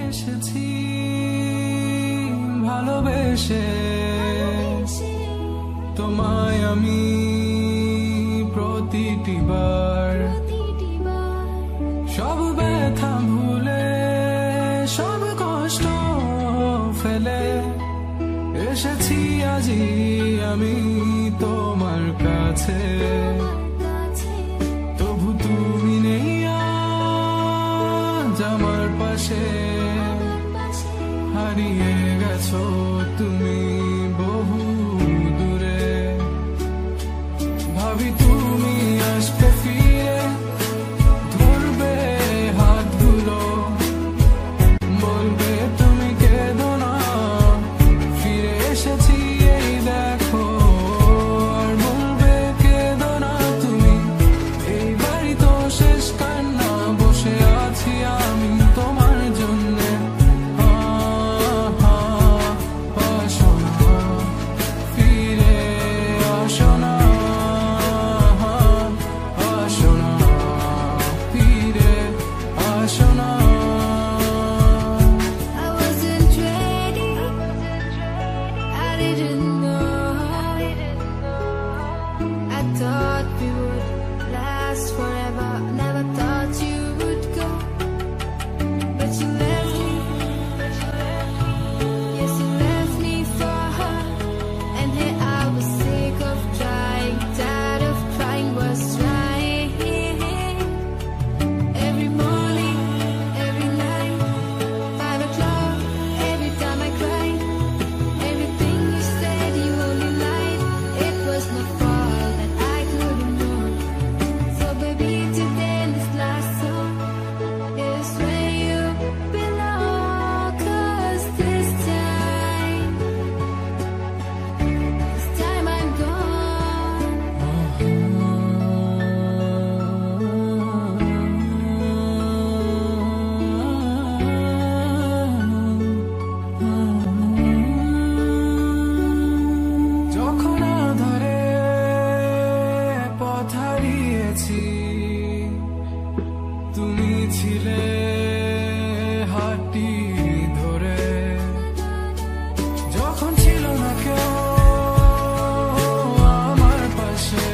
এসেছি ভালোবেসে তোমায় আমি প্রতিটি বার সব ব্যথা ভুলে সব কষ্ট ফেলে এসেছি আজি আমি তোমার কাছে তবু তুমি নেই আজ আমার পাশে হারিয়ে গেছো তুমি বহু দূরে ভাবি তুমি আসবে ফিরে ধরবে হাতগুলো বলবে তুমি কেঁদো না ফিরে এসেছি এই দেখো আর বলবে কেঁদো না তুমি এই বাড়ি তো শেষ কান্না বসে আছি আমি তোমার জন্যে আসো না ফিরে আসো না আসো না ফিরে আসো না I wasn't ready. I didn't know. I thought we would last forever. Never thought you would go. But you left me. Yes, you left me for her. And here I was sick of trying, tired of trying, was trying. Every morning, every night, 5 o'clock, every time I cried. Everything you said, you only lied. It was my fault that I couldn't know. So baby, today this last song is where you belong. 'Cause this time I'm gone. যখন আধারে পথ হারিয়েছি তুমি ছিলে হাতটি ধরে যখন ছিল না কেউ আমার পাশে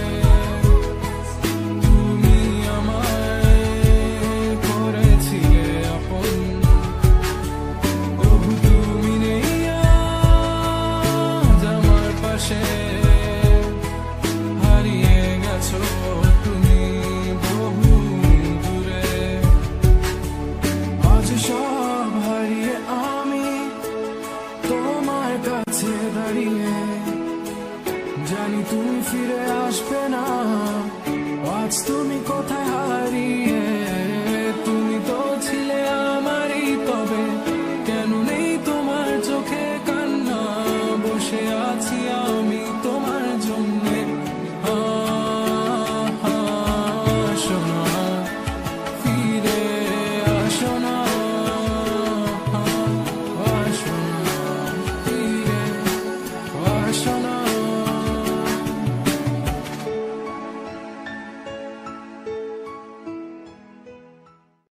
তুমি আমায় করেছিলে আপন তবু তুমি নেই আজ আমার পাশে হারিয়ে গেছো তুমি বহু দূরে আজ সব হারিয়ে আমি তোমার কাছে দাঁড়িয়ে জানি তুমি ফিরে আসবে না আজ তুমি কোথায় হারিয়ে